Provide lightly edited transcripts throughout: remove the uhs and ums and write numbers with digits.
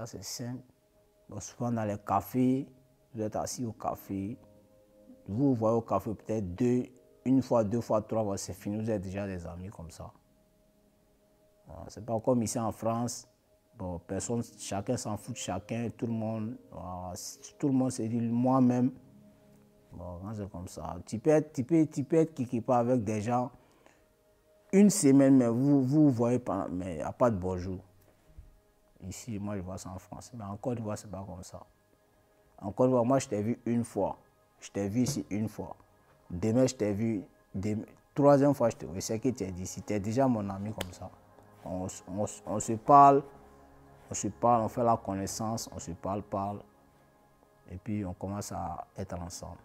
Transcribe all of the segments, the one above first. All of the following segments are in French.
Ça, c'est simple. Bon, souvent, dans les cafés, vous êtes assis au café. Vous voyez au café peut-être une fois, deux fois, trois fois, c'est fini. Vous êtes déjà des amis comme ça. C'est pas comme ici en France. Bon, personne, chacun s'en fout de chacun. Tout le monde se dit moi-même. Bon, c'est comme ça. Tu peux être quelque part avec des gens une semaine, mais vous voyez pas, mais il n'y a pas de bonjour. Ici, moi, je vois ça en France. Mais en Côte d'Ivoire, c'est pas comme ça. En Côte d'Ivoire, moi, je t'ai vu une fois. Je t'ai vu ici une fois. Demain, je t'ai vu. Troisième fois, je t'ai vu. C'est que tu es ici. Tu es déjà mon ami comme ça. On se parle. On se parle, on fait la connaissance, on se parle. Et puis, on commence à être ensemble.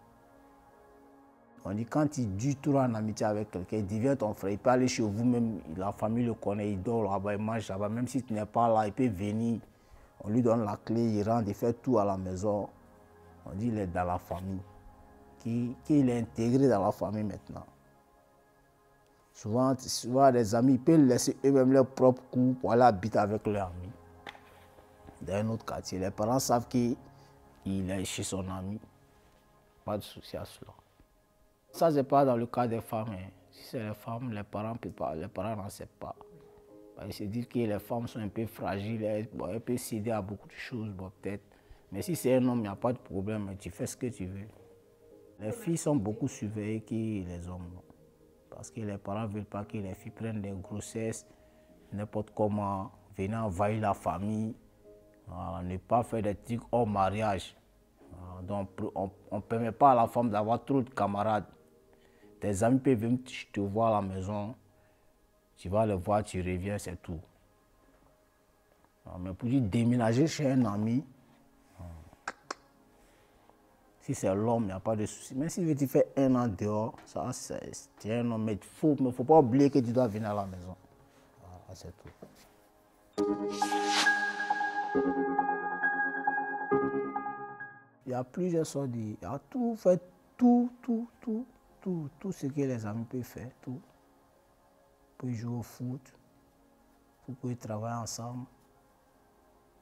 On dit quand tu dures trop en amitié avec quelqu'un, il devient ton frère. Il peut aller chez vous même, la famille le connaît, il dort là-bas, il mange là-bas. Même si tu n'es pas là, il peut venir. On lui donne la clé, il rentre, il fait tout à la maison. On dit qu'il est dans la famille. Qu'il est intégré dans la famille maintenant. Souvent, les amis, ils peuvent laisser eux-mêmes leur propre coups pour aller habiter avec leurs amis. Dans un autre quartier, les parents savent qu'il est chez son ami. Pas de souci à cela. Ça, c'est pas dans le cas des femmes. Hein. Si c'est les femmes, les parents n'en savent pas. Ils se disent que les femmes sont un peu fragiles, elles peuvent céder à beaucoup de choses, bon, peut-être. Mais si c'est un homme, il n'y a pas de problème, tu fais ce que tu veux. Les filles sont beaucoup surveillées que les hommes. Parce que les parents ne veulent pas que les filles prennent des grossesses, n'importe comment, venir envahir la famille, ne pas faire des trucs hors mariage. Donc, on ne permet pas à la femme d'avoir trop de camarades. Tes amis peuvent venir te voir à la maison, tu vas les voir, tu reviens, c'est tout. Mais pour déménager chez un ami, si c'est l'homme, il n'y a pas de souci. Même si tu fais un an dehors, ça c'est un homme, mais il ne faut pas oublier que tu dois venir à la maison. Voilà, c'est tout. Il y a plusieurs sortes de... Il y a tout fait, tout ce que les amis peuvent faire, tout. Vous pouvez jouer au foot, vous pouvez travailler ensemble.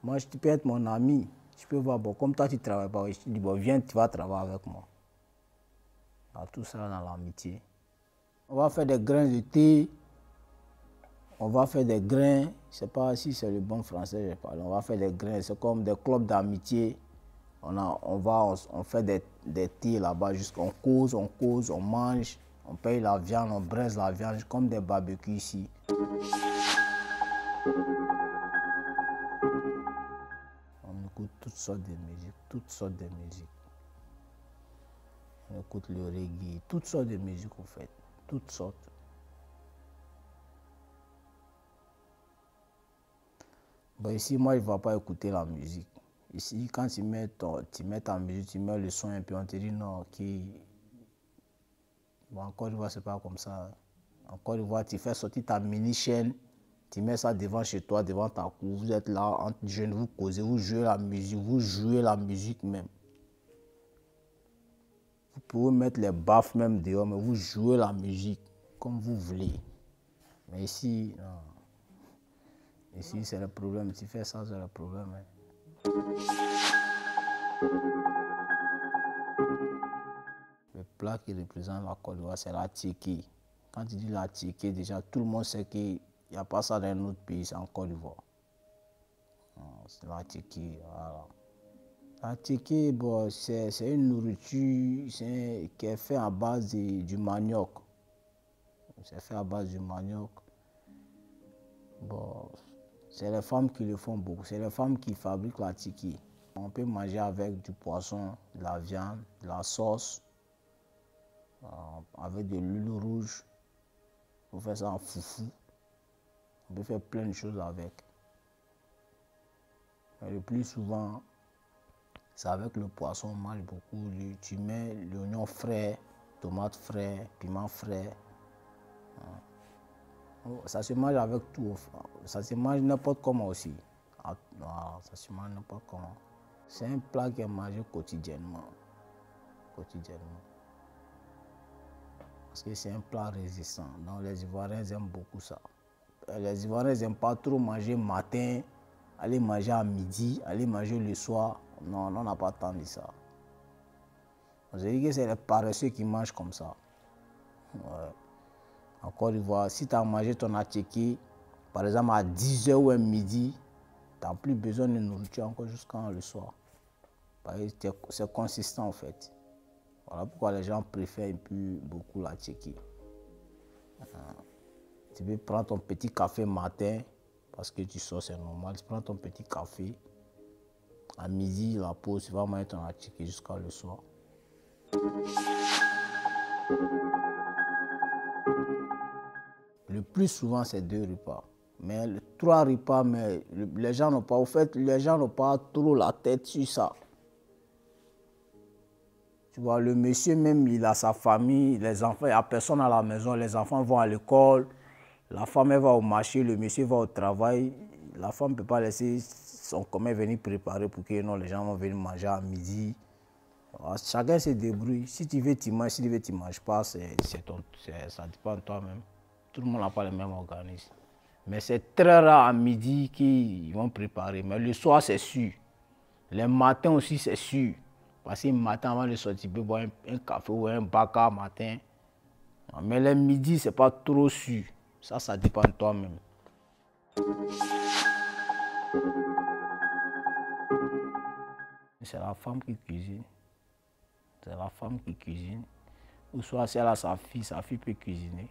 Moi, tu peux être mon ami. Je peux voir, bon, comme toi, tu ne travailles pas, je te dis, bon, viens, tu vas travailler avec moi. Tout ça dans l'amitié. On va faire des grains de thé. On va faire des grains. Je ne sais pas si c'est le bon français, je parle. On va faire des grains. C'est comme des clubs d'amitié. On fait des thés là-bas. On cause, on mange. On paye la viande, on braise la viande, comme des barbecues ici. On écoute toutes sortes de musique, On écoute le reggae, toutes sortes de musique en fait, toutes sortes. Bon, ici, moi, je ne vais pas écouter la musique. Ici, quand tu mets ta musique, tu mets le son et puis on te dit non, bon, en Côte d'Ivoire, ce n'est pas comme ça. En Côte d'Ivoire, tu fais sortir ta mini-chaîne, tu mets ça devant chez toi, devant ta cour, vous êtes là, entre jeunes, vous causez, vous jouez la musique même. Vous pouvez mettre les baffes même dehors, mais vous jouez la musique comme vous voulez. Mais ici, non. Ici, c'est le problème. Tu fais ça, c'est le problème. Hein. Le plat qui représente la Côte d'Ivoire, c'est la tiéké. Quand tu dis la tiéké, déjà, tout le monde sait qu'il n'y a pas ça dans un autre pays, c'est en Côte d'Ivoire. C'est la tiéké, voilà. La tiéké, bon, c'est une nourriture qui est faite à base du manioc. C'est fait à base du manioc. Bon, c'est les femmes qui le font beaucoup. C'est les femmes qui fabriquent la tiéké. On peut manger avec du poisson, de la viande, de la sauce, avec de l'huile rouge. On fait ça en foufou. On peut faire plein de choses avec. Mais le plus souvent, c'est avec le poisson, on mange beaucoup. Tu mets l'oignon frais, tomate frais, piment frais. Ça se mange avec tout. Ça se mange n'importe comment aussi. Ça se mange n'importe comment. C'est un plat qui est mangé quotidiennement. Parce que c'est un plat résistant. Donc les Ivoiriens aiment beaucoup ça. Les Ivoiriens n'aiment pas trop manger matin, aller manger à midi, aller manger le soir. Non, on n'a pas tant de ça. On se dit que c'est les paresseux qui mangent comme ça. Ouais. En Côte d'Ivoire, si tu as mangé ton attiéké, par exemple à 10h ou à midi, tu n'as plus besoin de nourriture encore jusqu'à le soir. C'est consistant en fait. Voilà pourquoi les gens préfèrent plus beaucoup l'attiéké. Tu peux prendre ton petit café matin, parce que tu sors, c'est normal. Tu prends ton petit café. À midi, la pause, tu vas manger ton attiéké jusqu'à le soir. Le plus souvent, c'est 2 repas. Mais 3 repas, mais les gens n'ont pas, au fait, les gens n'ont pas trop la tête sur ça. Tu vois, le monsieur même, il a sa famille, les enfants, il n'y a personne à la maison, les enfants vont à l'école, la femme, elle va au marché, le monsieur va au travail. La femme ne peut pas laisser son commerce venir préparer pour que non, les gens vont venir manger à midi. Alors, chacun se débrouille. Si tu veux, tu manges. Si tu veux, tu ne manges pas. Ça dépend de toi-même. Tout le monde n'a pas le même organisme. Mais c'est très rare à midi qu'ils vont préparer. Mais le soir, c'est sûr. Les matins aussi, c'est sûr. Parce que le matin, avant de sortir, tu peux boire un café ou un baka matin. Mais le midi, ce n'est pas trop sûr. Ça dépend de toi-même. C'est la femme qui cuisine. C'est la femme qui cuisine. Ou soit si elle a sa fille peut cuisiner.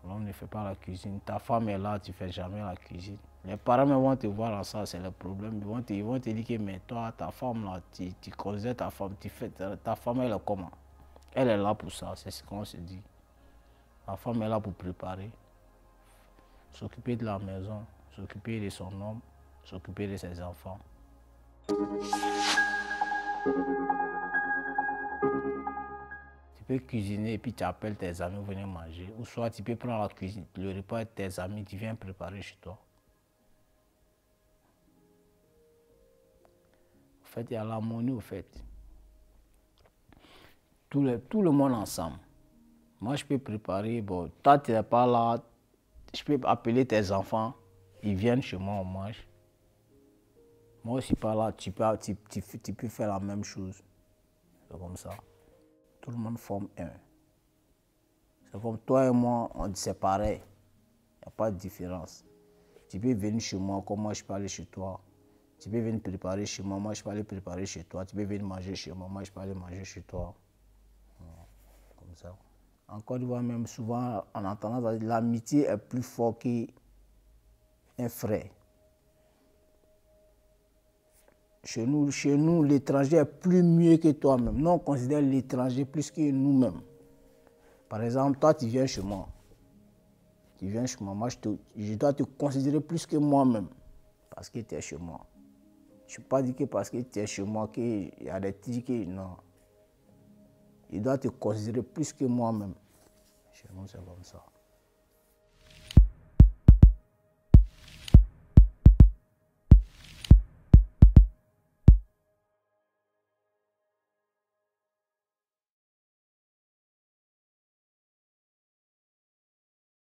L'homme ne fait pas la cuisine. Ta femme est là, tu ne fais jamais la cuisine. Les parents vont te voir dans ça, c'est le problème. Ils vont te dire que mais toi, ta femme, là, tu considères ta femme, ta femme, elle est comment? Elle est là pour ça, c'est ce qu'on se dit. La femme est là pour préparer, s'occuper de la maison, s'occuper de son homme, s'occuper de ses enfants. Tu peux cuisiner et puis tu appelles tes amis pour venir manger. Ou soit tu peux prendre la cuisine, le repas de tes amis, tu viens préparer chez toi. En fait, il y a l'harmonie, au fait. Tout le monde ensemble. Moi, je peux préparer, bon, toi, tu n'es pas là, je peux appeler tes enfants, ils viennent chez moi, on mange. Moi aussi, pas là, tu peux faire la même chose. C'est comme ça. Tout le monde forme un. C'est comme toi et moi, c'est pareil. Il n'y a pas de différence. Tu peux venir chez moi, comme moi, je peux aller chez toi. Tu peux venir préparer chez moi, moi, je peux aller préparer chez toi. Tu peux venir manger chez moi, moi, je peux aller manger chez toi. Comme ça. En Côte d'Ivoire, même souvent, on a tendance à dire l'amitié est plus forte qu'un frère. Chez nous, l'étranger est plus mieux que toi-même. Nous, on considère l'étranger plus que nous-mêmes. Par exemple, toi, tu viens chez moi. Tu viens chez moi, je dois te considérer plus que moi-même. Parce que tu es chez moi. Je ne peux pas dire que parce que tu es chez moi, qu'il y a des trucs que non. Je dois te considérer plus que moi-même. Chez nous, c'est comme ça.